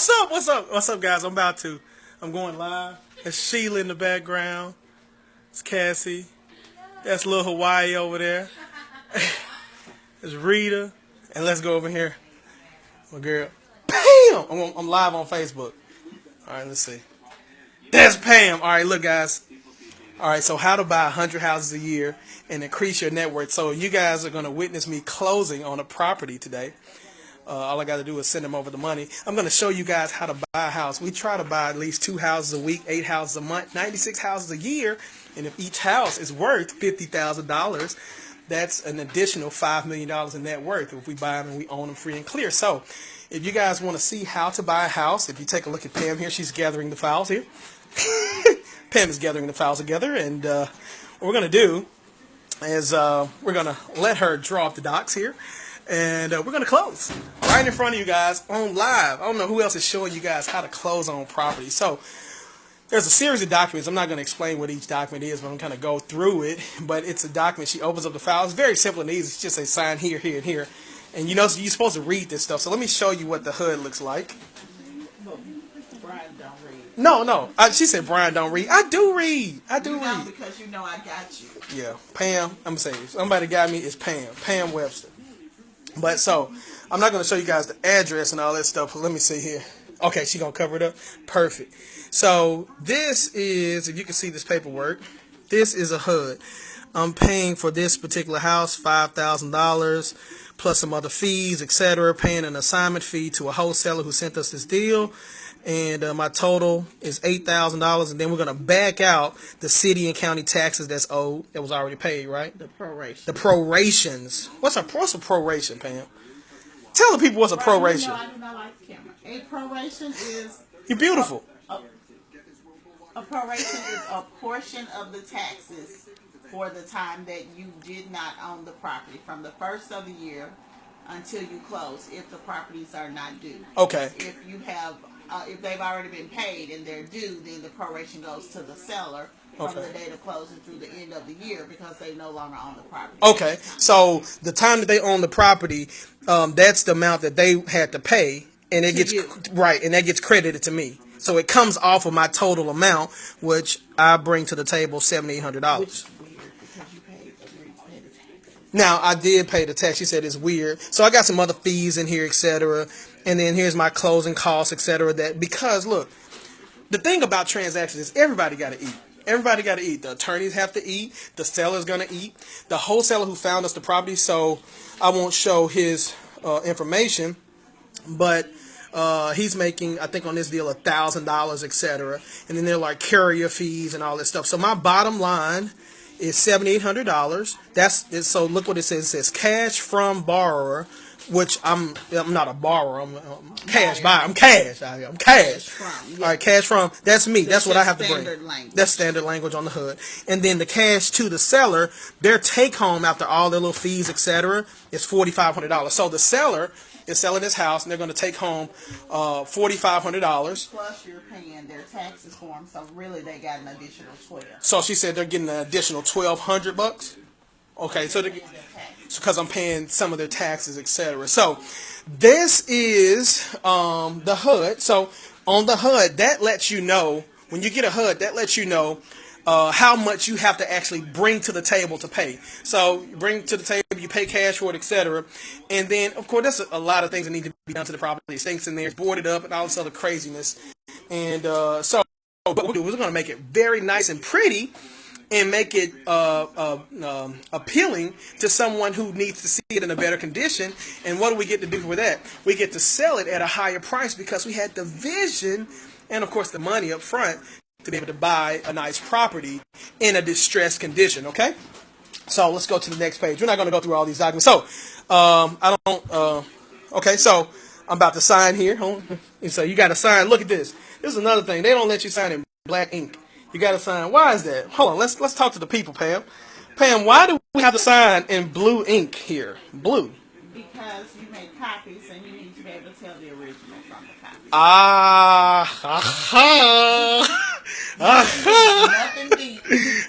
What's up? What's up? What's up, guys? I'm going live. It's Sheila in the background. It's Cassie. That's little Hawaii over there. It's Rita. And let's go over here. My girl. Pam! I'm live on Facebook. All right, let's see. That's Pam. All right, look, guys. All right, so how to buy 100 houses a year and increase your net worth. So you guys are going to witness me closing on a property today. All I got to do is send them over the money. I'm going to show you guys how to buy a house. We try to buy at least 2 houses a week, 8 houses a month, 96 houses a year. And if each house is worth $50,000, that's an additional $5 million in net worth if we buy them and we own them free and clear. So if you guys want to see how to buy a house, if you take a look at Pam here, she's gathering the files here. Pam is gathering the files together. And what we're going to do is we're going to let her draw up the docs here. And we're going to close right in front of you guys on live. I don't know who else is showing you guys how to close on property. So there's a series of documents. I'm not going to explain what each document is, but I'm going to go through it. But it's a document. She opens up the file. It's very simple and easy. It's just a sign here, here, and here. And you know, so you're supposed to read this stuff. So let me show you what the hood looks like. Brian don't read. No. She said Brian don't read. I do read. Read. Because you know I got you. Yeah. Pam, I'm going to say it. Somebody got me is Pam. Pam Webster. But so, I'm not going to show you guys the address and all that stuff. But let me see here. Okay, she's going to cover it up. Perfect. So, this is, if you can see this paperwork, this is a HUD. I'm paying for this particular house $5,000 plus some other fees, etc. Paying an assignment fee to a wholesaler who sent us this deal. And my total is $8,000. And then we're going to back out the city and county taxes that's owed, that was already paid, right? The proration. The prorations. What's a proration, Pam? Tell the people what's a proration. You know, I do not like the camera. A proration is... You're beautiful. A proration is a portion of the taxes for the time that you did not own the property from the first of the year until you close, if the properties are not due. Okay. If you have... if they've already been paid and they're due, then the proration goes to the seller from the date of closing through the end of the year because they no longer own the property. Okay, so the time that they own the property, that's the amount that they had to pay, and it gets right, and that gets credited to me. So it comes off of my total amount, which I bring to the table $7,800. Which is weird because you paid the tax. Now I did pay the tax. You said it's weird, so I got some other fees in here, etc. And then here's my closing costs, etc. That because look, the thing about transactions is everybody got to eat. Everybody got to eat. The attorneys have to eat. The seller's going to eat. The wholesaler who found us the property, so I won't show his information, but he's making, I think on this deal, $1,000, etc. And then there are like carrier fees and all that stuff. So my bottom line is $7,800. That's so. Look what it says. It says cash from borrower, which I'm not a borrower. I'm cash buyer. I'm cash. I'm cash. From, yeah. All right, cash from. That's me. That's what I have to bring. Language. That's standard language on the hood. And then the cash to the seller, their take home after all their little fees, etc., is $4,500. So the seller is selling this house, and they're going to take home $4,500. Plus, you're paying their taxes for them, so really they got an additional $1,200. So she said they're getting an additional $1,200. Okay, so because I'm paying some of their taxes, etc. So this is the HUD. So on the HUD, that lets you know, when you get a HUD, that lets you know how much you have to actually bring to the table to pay. So you bring to the table, you pay cash for it, etc. And then, of course, there's a lot of things that need to be done to the property. Things in there, boarded up, and all this other craziness. And so what we're going to make it very nice and pretty, and make it appealing to someone who needs to see it in a better condition. And what do we get to do for that? We get to sell it at a higher price because we had the vision and, of course, the money up front to be able to buy a nice property in a distressed condition, okay? So let's go to the next page. We're not going to go through all these documents. So, okay, so I'm about to sign here. And so you got to sign. Look at this. This is another thing. They don't let you sign in black ink. You got to sign. Why is that? Hold on. Let's talk to the people, Pam. Pam, why do we have to sign in blue ink here? Blue. Because you make copies and you need to be able to tell the original from the copy. Nothing deep.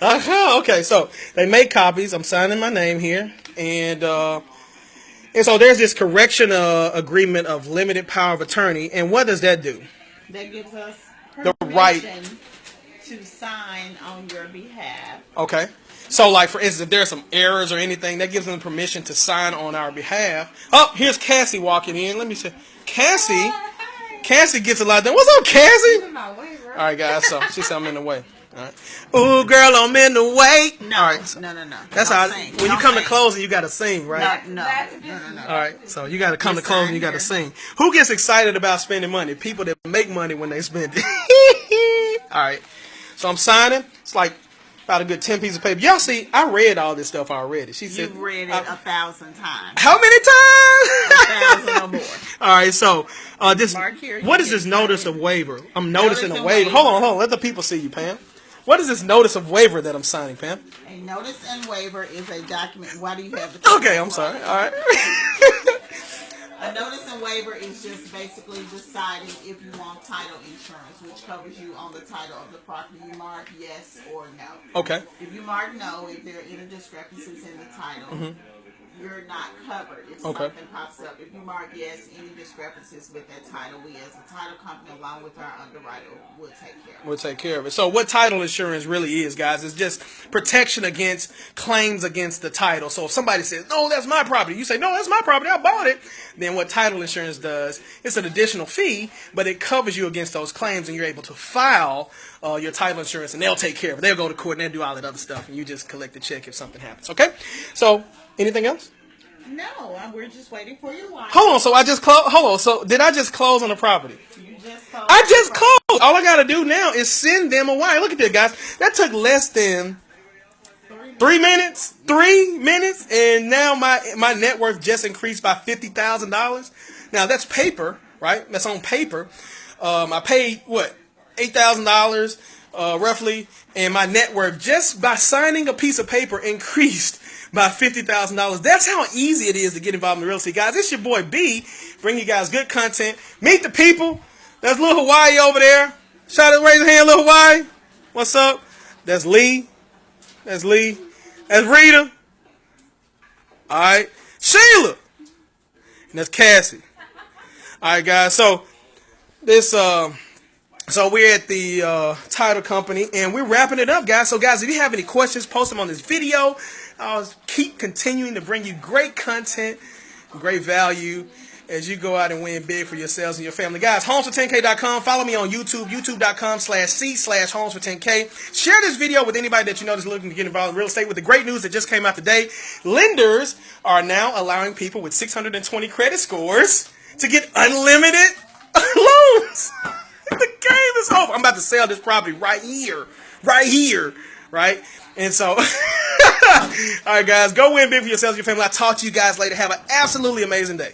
Okay, so they make copies. I'm signing my name here. And And so there's this correction agreement of limited power of attorney. And what does that do? That gives us The permission right to sign on your behalf. Okay. So, like, for instance, if there's some errors or anything, that gives them permission to sign on our behalf. Oh, here's Cassie walking in. Let me see. Cassie gets a lot done. What's up, Cassie? All right, guys. So, she said I'm in the way. All right. Ooh, girl, I'm in the way. No, all right. No. That's how. When you come to closing, you got to sing, right? No. All right. So, you got to come to closing, you got to sing. Who gets excited about spending money? People that make money when they spend it. All right. So, I'm signing. It's like about a good 10 pieces of paper. Y'all see, I read all this stuff already. She said you've read it 1,000 times. How many times? 1,000 or more. All right, so this. Here, what is this notice of waiver? I'm noticing a waiver. Hold on. Let the people see you, Pam. What is this notice of waiver that I'm signing, Pam? A notice and waiver is a document. Why do you have the? Okay, I'm sorry. All right. A notice and waiver is just basically deciding if you want title insurance, which covers you on the title of the property. You mark yes or no. Okay. If you mark no, if there are any discrepancies in the title, you're not covered if something pops up. If you mark yes, any discrepancies with that title, we as a title company, along with our underwriter, will take care of it. We'll take care of it. So what title insurance really is, guys, is just protection against claims against the title. So if somebody says, no, that's my property, you say, no, that's my property, I bought it. Then what title insurance does, it's an additional fee, but it covers you against those claims, and you're able to file your title insurance, and they'll take care of it. They'll go to court, and they'll do all that other stuff, and you just collect the check if something happens. Okay? So, anything else? No, we're just waiting for your wife. Hold on, so I just closed. Hold on, so did I just close on the proproperty? You just closed. I just closed. All I got to do now is send them a wire. Look at this, guys. That took less than 3 minutes. 3 minutes, and now my net worth just increased by $50,000. Now that's paper, right? That's on paper. I paid what, $8,000 roughly, and my net worth just by signing a piece of paper increased by $50,000. That's how easy it is to get involved in real estate, guys. It's your boy B, bring you guys good content. Meet the people. There's little Hawaii over there. Shout out, raise your hand, little Hawaii. What's up? That's Lee. That's Lee. That's Rita. All right, Sheila. And that's Cassie. All right, guys. So this, so we're at the title company, and we're wrapping it up, guys. So, guys, if you have any questions, post them on this video. I'll keep continuing to bring you great content, great value as you go out and win big for yourselves and your family. Guys, homesfor10k.com. Follow me on YouTube, youtube.com/c/homesfor10k. Share this video with anybody that you know that's looking to get involved in real estate. With the great news that just came out today, lenders are now allowing people with 620 credit scores to get unlimited loans. The game is over. I'm about to sell this property right here, right? And so, all right, guys, go win big for yourselves and your family. I'll talk to you guys later. Have an absolutely amazing day.